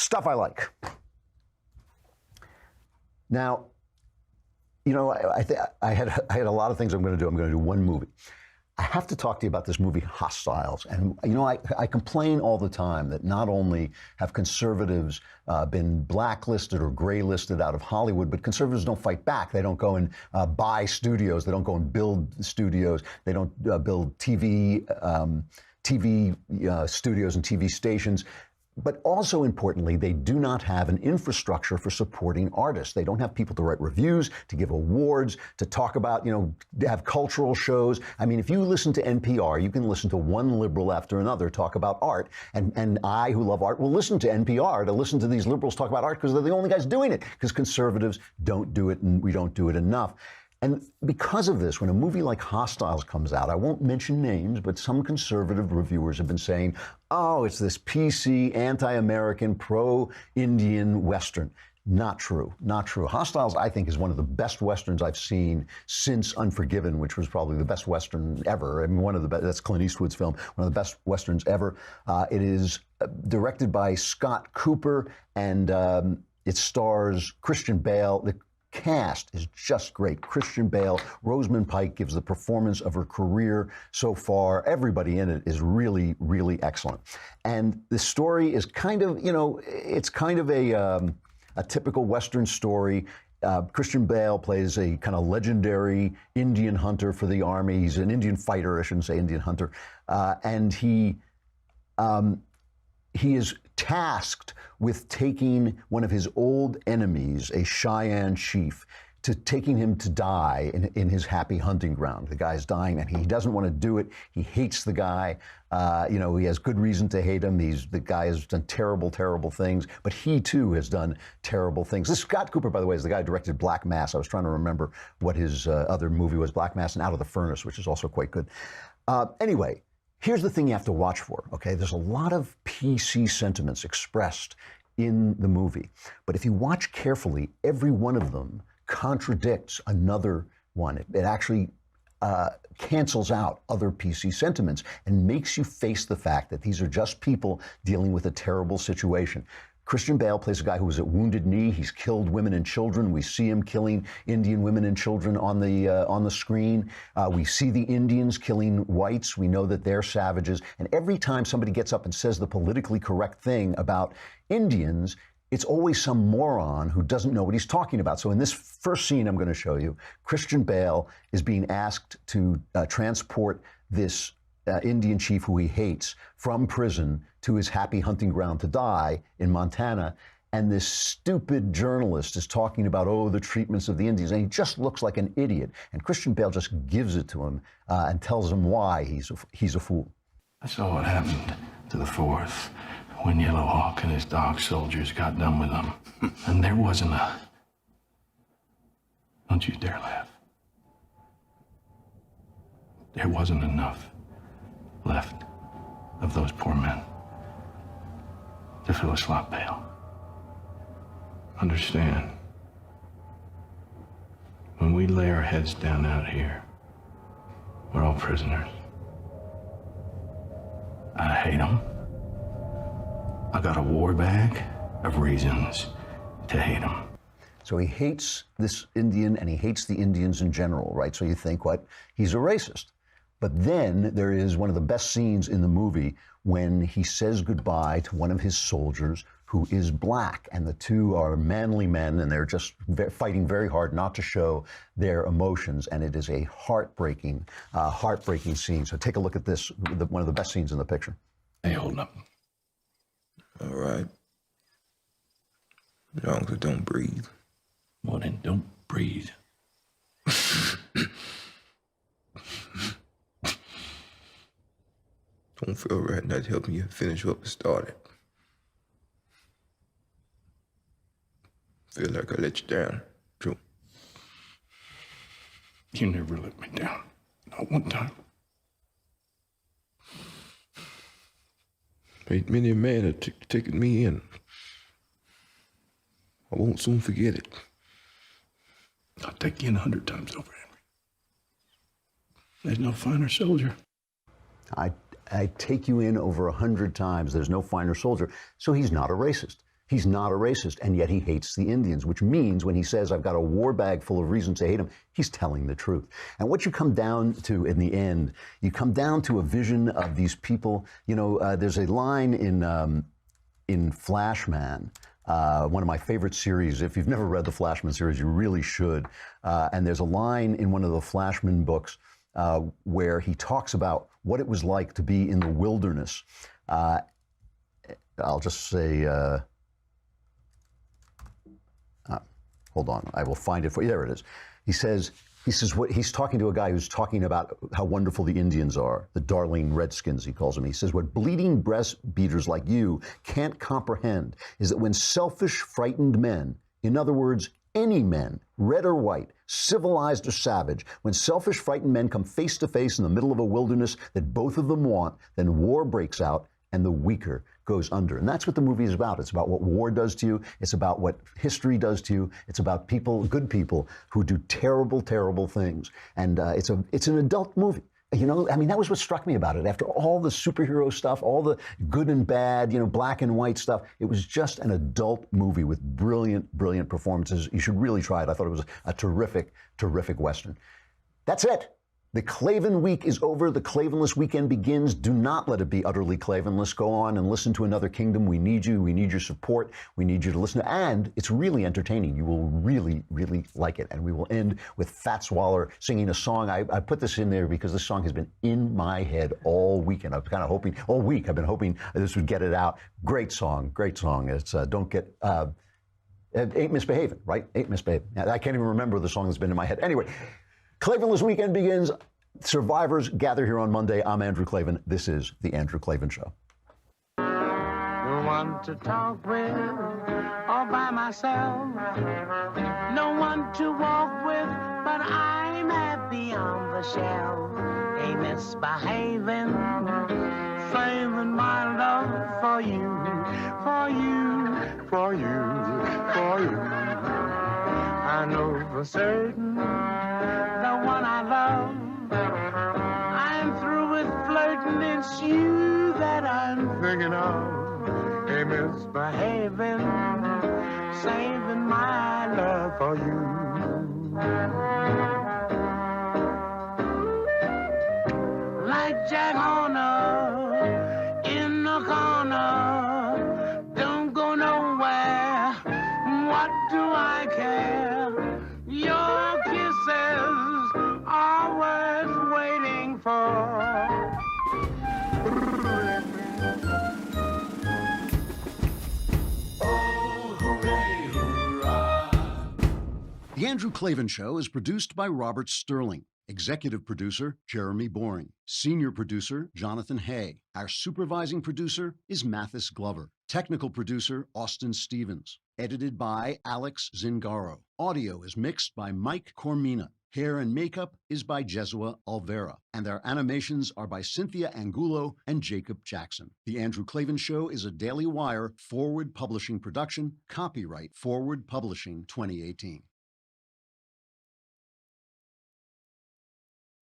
stuff I like. Now, you know, I had a lot of things I'm going to do. I'm going to do one movie. I have to talk to you about this movie, Hostiles. And, you know, I complain all the time that not only have conservatives been blacklisted or graylisted out of Hollywood, but conservatives don't fight back. They don't go and buy studios. They don't go and build studios. They don't build TV studios and TV stations. But also importantly, they do not have an infrastructure for supporting artists. They don't have people to write reviews, to give awards, to talk about, you know, have cultural shows. I mean, if you listen to NPR, you can listen to one liberal after another talk about art. And I, who love art, will listen to NPR to listen to these liberals talk about art because they're the only guys doing it, because conservatives don't do it and we don't do it enough. And because of this, when a movie like Hostiles comes out, I won't mention names, but some conservative reviewers have been saying, oh, it's this PC, anti-American, pro-Indian Western. Not true. Not true. Hostiles, I think, is one of the best Westerns I've seen since Unforgiven, which was probably the best Western ever. I mean, one of the best, that's Clint Eastwood's film, one of the best Westerns ever. It is directed by Scott Cooper, and it stars Christian Bale. The cast is just great. Christian Bale, Rosamund Pike gives the performance of her career so far. Everybody in it is really, really excellent. And the story is kind of, you know, it's kind of a typical Western story. Christian Bale plays a kind of legendary Indian hunter for the army. He's an Indian fighter, I shouldn't say Indian hunter. And he is tasked with taking one of his old enemies, a Cheyenne chief, to taking him to die in his happy hunting ground. The guy's dying, and he doesn't want to do it. He hates the guy. You know, he has good reason to hate him. The guy has done terrible, terrible things, but he too has done terrible things. This Scott Cooper, by the way, is the guy who directed Black Mass. I was trying to remember what his other movie was, Black Mass and Out of the Furnace, which is also quite good. Anyway, here's the thing you have to watch for, okay? There's a lot of PC sentiments expressed in the movie. But if you watch carefully, every one of them contradicts another one. It actually cancels out other PC sentiments and makes you face the fact that these are just people dealing with a terrible situation. Christian Bale plays a guy who was at Wounded Knee. He's killed women and children. We see him killing Indian women and children on the screen. We see the Indians killing whites. We know that they're savages. And every time somebody gets up and says the politically correct thing about Indians, it's always some moron who doesn't know what he's talking about. So in this first scene I'm going to show you, Christian Bale is being asked to transport this Indian chief who he hates from prison to his happy hunting ground to die in Montana. And this stupid journalist is talking about, oh, the treatments of the Indians. And he just looks like an idiot. And Christian Bale just gives it to him and tells him why he's a fool. I saw what happened to the 4th when Yellow Hawk and his dog soldiers got done with them. And there wasn't a... Don't you dare laugh. There wasn't enough left of those poor men to fill a slop pail. Understand, when we lay our heads down out here, we're all prisoners. I hate them. I got a war bag of reasons to hate them. So he hates this Indian, and he hates the Indians in general, right? So you think, what? He's a racist. But then there is one of the best scenes in the movie when he says goodbye to one of his soldiers who is black, and the two are manly men, and they're just fighting very hard not to show their emotions, and it is a heartbreaking scene. So take a look at this, one of the best scenes in the picture. Hey, hold up. All right. As long as it don't breathe. Well, then don't breathe. Don't feel right not helping you finish what was started. Feel like I let you down, Joe. You never let me down. Not one time. Ain't many a man have taken me in. I won't soon forget it. I'll take you in 100 times over, Henry. There's no finer soldier. I take you in over 100 times. There's no finer soldier. So he's not a racist. He's not a racist, and yet he hates the Indians, which means when he says, I've got a war bag full of reasons to hate them, he's telling the truth. And what you come down to in the end, you come down to a vision of these people. You know, there's a line in Flashman, one of my favorite series. If you've never read the Flashman series, you really should. And there's a line in one of the Flashman books where he talks about what it was like to be in the wilderness. I'll just say... hold on, I will find it for you. There it is. He says what he's talking to a guy who's talking about how wonderful the Indians are, the darling Redskins, he calls them. He says, what bleeding breast beaters like you can't comprehend is that when selfish, frightened men, in other words, any men, red or white, civilized or savage, when selfish, frightened men come face to face in the middle of a wilderness that both of them want, then war breaks out and the weaker goes under. And that's what the movie is about. It's about what war does to you. It's about what history does to you. It's about people, good people, who do terrible, terrible things. And it's an adult movie. You know, I mean, that was what struck me about it. After all the superhero stuff, all the good and bad, you know, black and white stuff, it was just an adult movie with brilliant, brilliant performances. You should really try it. I thought it was a terrific, terrific Western. That's it. The Klavan week is over. The Klavanless weekend begins. Do not let it be utterly Klavanless. Go on and listen to Another Kingdom. We need you. We need your support. We need you to listen. And it's really entertaining. You will really, really like it. And we will end with Fats Waller singing a song. I put this in there because this song has been in my head all weekend. I was kind of hoping, all week, I've been hoping this would get it out. Great song. Great song. It's Don't Get... Ain't Misbehaving, right? Ain't Misbehaving. I can't even remember the song that's been in my head. Anyway, Klavanless weekend begins. Survivors gather here on Monday. I'm Andrew Klavan. This is The Andrew Klavan Show. No one to talk with, all by myself. No one to walk with, but I'm happy on the shelf. Ain't misbehaving, saving my love for you, for you, for you, for you. I know for certain the one I love. I'm through with flirting, it's you that I'm thinking of. Hey, misbehaving, saving my love for you. Like Jack Horner in the corner, don't go nowhere. What do I care? Your kisses always waiting for. The Andrew Klavan Show is produced by Robert Sterling. Executive producer, Jeremy Boring. Senior producer, Jonathan Hay. Our supervising producer is Mathis Glover. Technical producer, Austin Stevens. Edited by Alex Zingaro. Audio is mixed by Mike Cormina. Hair and makeup is by Jesua Alvera. And our animations are by Cynthia Angulo and Jacob Jackson. The Andrew Klavan Show is a Daily Wire Forward Publishing production. Copyright Forward Publishing 2018.